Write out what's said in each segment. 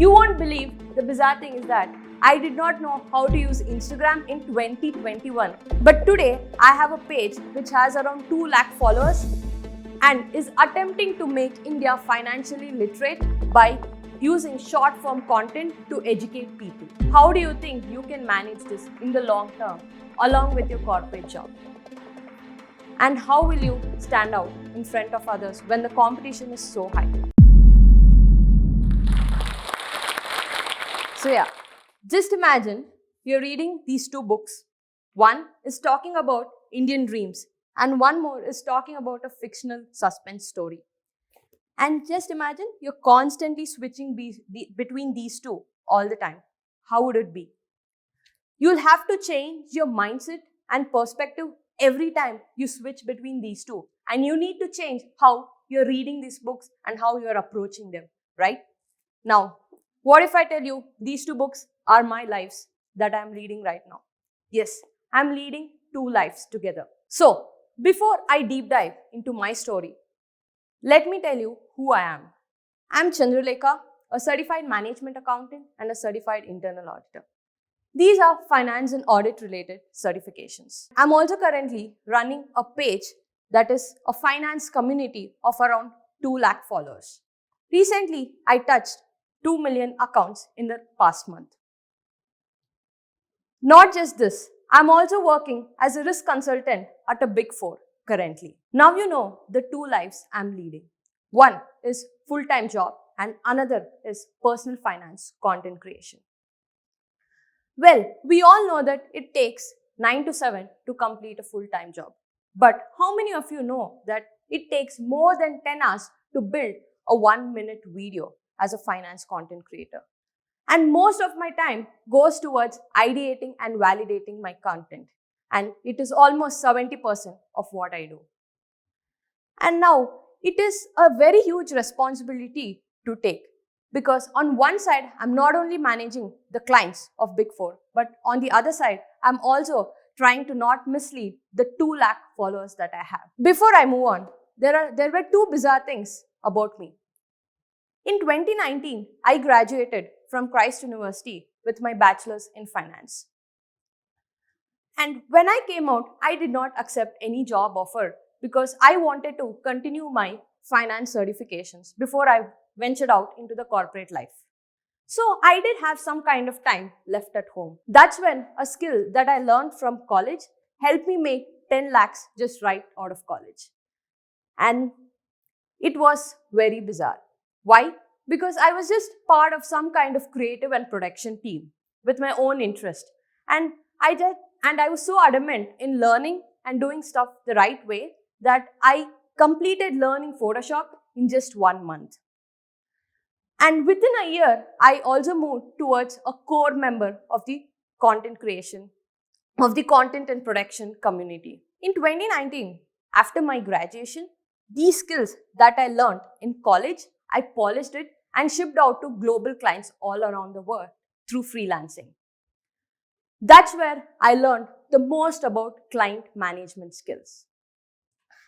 You won't believe the bizarre thing is that I did not know how to use Instagram in 2021. But today I have a page which has around 2 lakh followers and is attempting to make India financially literate by using short form content to educate people. How do you think you can manage this in the long term along with your corporate job? And how will you stand out in front of others when the competition is so high? So yeah, just imagine you're reading these 2 books. One is talking about Indian dreams and one more is talking about a fictional suspense story. And just imagine you're constantly switching between these 2 all the time. How would it be? You'll have to change your mindset and perspective every time you switch between these 2. And you need to change how you're reading these books and how you're approaching them, right? Now, what if I tell you these 2 books are my lives that I'm leading right now? Yes, I'm leading 2 lives together. So, before I deep dive into my story, let me tell you who I am. I'm Chandralekha, a certified management accountant and a certified internal auditor. These are finance and audit related certifications. I'm also currently running a page that is a finance community of around 2 lakh followers. Recently, I touched 2 million accounts in the past month. Not just this, I'm also working as a risk consultant at a Big 4 currently. Now you know the 2 lives I'm leading. One is full-time job and another is personal finance content creation. Well, we all know that it takes 9 to 7 to complete a full-time job. But how many of you know that it takes more than 10 hours to build a 1-minute video as a finance content creator? And most of my time goes towards ideating and validating my content. And it is almost 70% of what I do. And now, it is a very huge responsibility to take. Because on one side, I'm not only managing the clients of Big 4, but on the other side, I'm also trying to not mislead the 2 lakh followers that I have. Before I move on, there were 2 bizarre things about me. In 2019, I graduated from Christ University with my bachelor's in finance. And when I came out, I did not accept any job offer because I wanted to continue my finance certifications before I ventured out into the corporate life. So I did have some kind of time left at home. That's when a skill that I learned from college helped me make 10 lakhs just right out of college. And it was very bizarre. Why? Because I was just part of some kind of creative and production team with my own interest. And I was so adamant in learning and doing stuff the right way that I completed learning Photoshop in just 1 month. And within a year, I also moved towards a core member of the content creation, of the content and production community. In 2019, after my graduation, these skills that I learned in college, I polished it and shipped out to global clients all around the world through freelancing. That's where I learned the most about client management skills.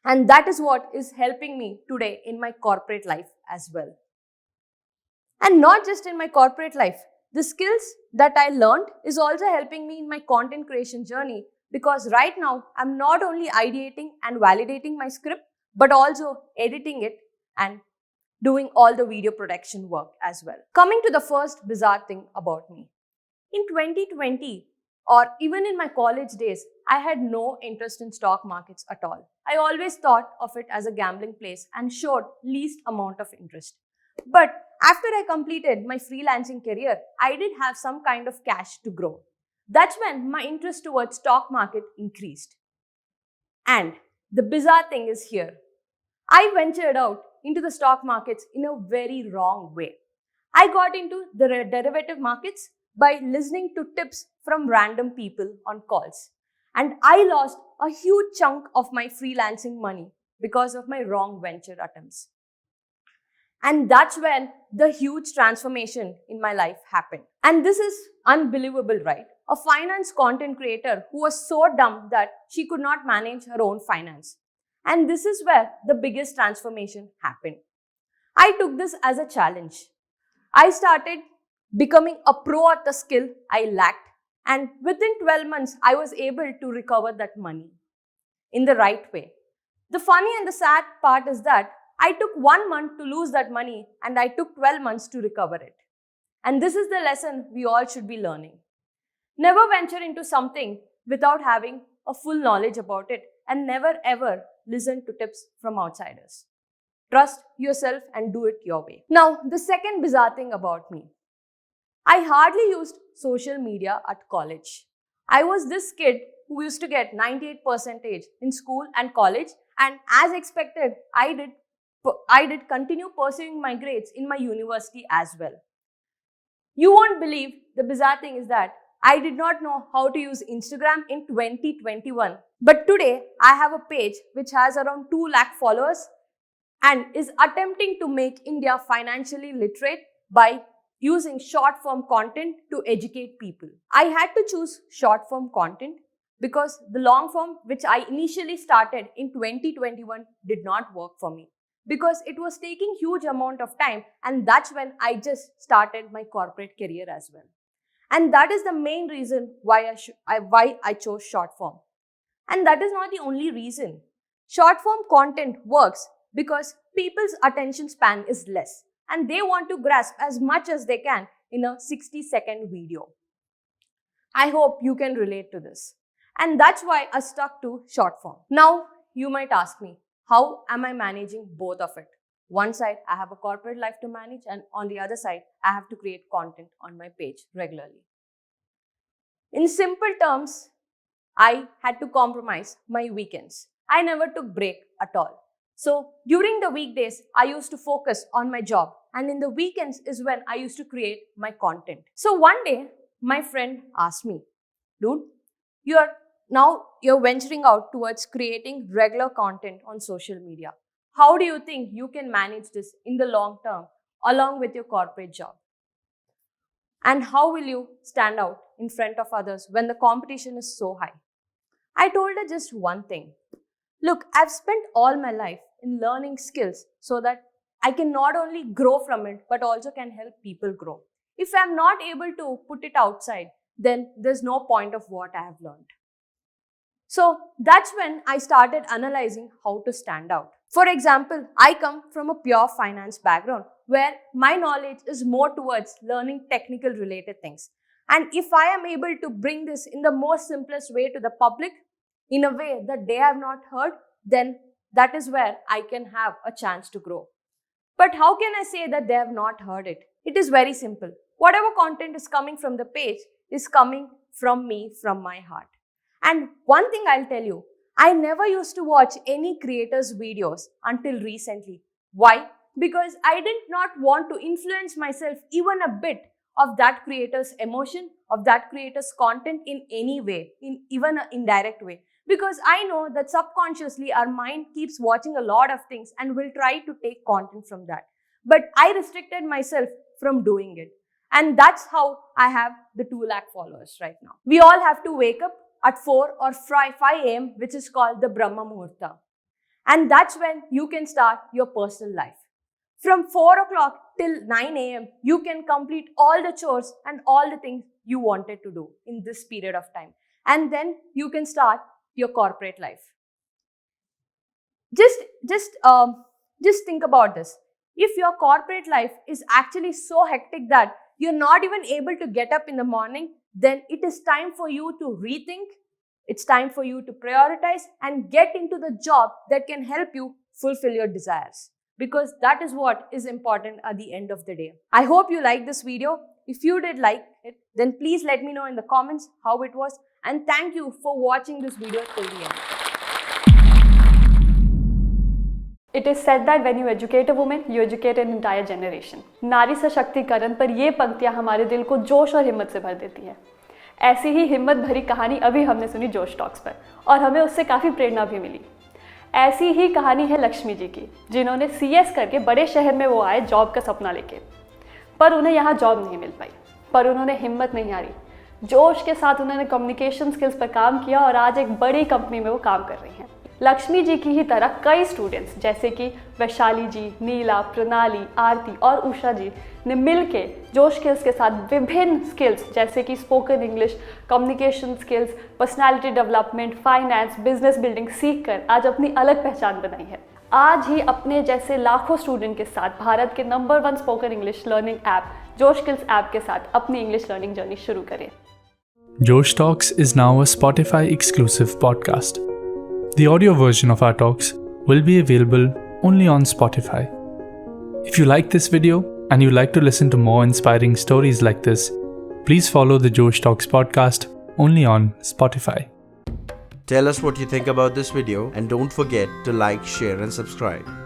And that is what is helping me today in my corporate life as well. And not just in my corporate life, the skills that I learned is also helping me in my content creation journey because right now I'm not only ideating and validating my script, but also editing it and doing all the video production work as well. Coming to the first bizarre thing about me. In 2020, or even in my college days, I had no interest in stock markets at all. I always thought of it as a gambling place and showed least amount of interest. But after I completed my freelancing career, I did have some kind of cash to grow. That's when my interest towards stock market increased. And the bizarre thing is here. I ventured out into the stock markets in a very wrong way. I got into the derivative markets by listening to tips from random people on calls. And I lost a huge chunk of my freelancing money because of my wrong venture attempts. And that's when the huge transformation in my life happened. And this is unbelievable, right? A finance content creator who was so dumb that she could not manage her own finance. And this is where the biggest transformation happened. I took this as a challenge. I started becoming a pro at the skill I lacked, and within 12 months, I was able to recover that money in the right way. The funny and the sad part is that I took 1 month to lose that money and I took 12 months to recover it. And this is the lesson we all should be learning. Never venture into something without having a full knowledge about it, and never ever listen to tips from outsiders. Trust yourself and do it your way. Now, the second bizarre thing about me. I hardly used social media at college. I was this kid who used to get 98% in school and college, and as expected, I did continue pursuing my grades in my university as well. You won't believe the bizarre thing is that I did not know how to use Instagram in 2021. But today, I have a page which has around 2 lakh followers and is attempting to make India financially literate by using short form content to educate people. I had to choose short form content because the long form which I initially started in 2021 did not work for me, because it was taking huge amount of time, and that's when I just started my corporate career as well. And that is the main reason why I chose short form. And that is not the only reason. Short form content works because people's attention span is less and they want to grasp as much as they can in a 60-second video. I hope you can relate to this. And that's why I stuck to short form. Now, you might ask me, how am I managing both of it? One side, I have a corporate life to manage, and on the other side, I have to create content on my page regularly. In simple terms, I had to compromise my weekends. I never took break at all. So during the weekdays, I used to focus on my job, and in the weekends is when I used to create my content. So one day, my friend asked me, dude, you're venturing out towards creating regular content on social media. How do you think you can manage this in the long term along with your corporate job? And how will you stand out in front of others when the competition is so high? I told her just one thing. Look, I've spent all my life in learning skills so that I can not only grow from it, but also can help people grow. If I'm not able to put it outside, then there's no point of what I have learned. So that's when I started analyzing how to stand out. For example, I come from a pure finance background where my knowledge is more towards learning technical related things. And if I am able to bring this in the most simplest way to the public, in a way that they have not heard, then that is where I can have a chance to grow. But how can I say that they have not heard it? It is very simple. Whatever content is coming from the page is coming from me, from my heart. And one thing I'll tell you, I never used to watch any creators' videos until recently. Why? Because I did not want to influence myself even a bit of that creator's emotion, of that creator's content in any way, in even an indirect way. Because I know that subconsciously our mind keeps watching a lot of things and will try to take content from that. But I restricted myself from doing it. And that's how I have the 2 lakh followers right now. We all have to wake up at 4 or 5 a.m., which is called the Brahma Muhurta. And that's when you can start your personal life. From 4 o'clock till 9 a.m., you can complete all the chores and all the things you wanted to do in this period of time. And then you can start your corporate life. Just think about this. If your corporate life is actually so hectic that you're not even able to get up in the morning, then it is time for you to rethink. It's time for you to prioritize and get into the job that can help you fulfill your desires. Because that is what is important at the end of the day. I hope you liked this video. If you did like it, then please let me know in the comments how it was. And thank you for watching this video till the end. It is said that when you educate a woman, you educate an entire generation. नारी सशक्तिकरण पर ये पंक्तियां हमारे दिल को जोश और हिम्मत से भर देती है। ऐसी ही हिम्मत भरी कहानी अभी हमने सुनी जोश टॉक्स पर, और हमें उससे काफ़ी प्रेरणा भी मिली। ऐसी ही कहानी है लक्ष्मी जी की, जिन्होंने CS करके बड़े शहर में वो आए जॉब का सपना लेके, पर उन्हें यहाँ जॉब नहीं मिल पाई। पर उन्होंने हिम्मत नहीं हारी, जोश के साथ उन्होंने कम्युनिकेशन स्किल्स पर काम किया और आज एक बड़ी कंपनी में वो काम कर रही हैं। लक्ष्मी जी की ही तरह कई स्टूडेंट्स जैसे कि वैशाली जी, नीला, प्रणाली, आरती और उषा जी ने मिलके जोश स्किल्स के साथ विभिन्न स्किल्स जैसे कि spoken English, communication skills, personality development, finance, business building सीख कर आज अपनी अलग पहचान बनाई है। आज ही अपने जैसे लाखों स्टूडेंट के साथ भारत के number 1 spoken English learning app जोश स्किल्स ऐप के साथ अपनी इंग्लिश लर्निंग जर्नी शुरू करें। Josh Talks is now a Spotify exclusive podcast. The audio version of our talks will be available only on Spotify. If you like this video and you like to listen to more inspiring stories like this, please follow the Josh Talks podcast only on Spotify. Tell us what you think about this video and don't forget to like, share and subscribe.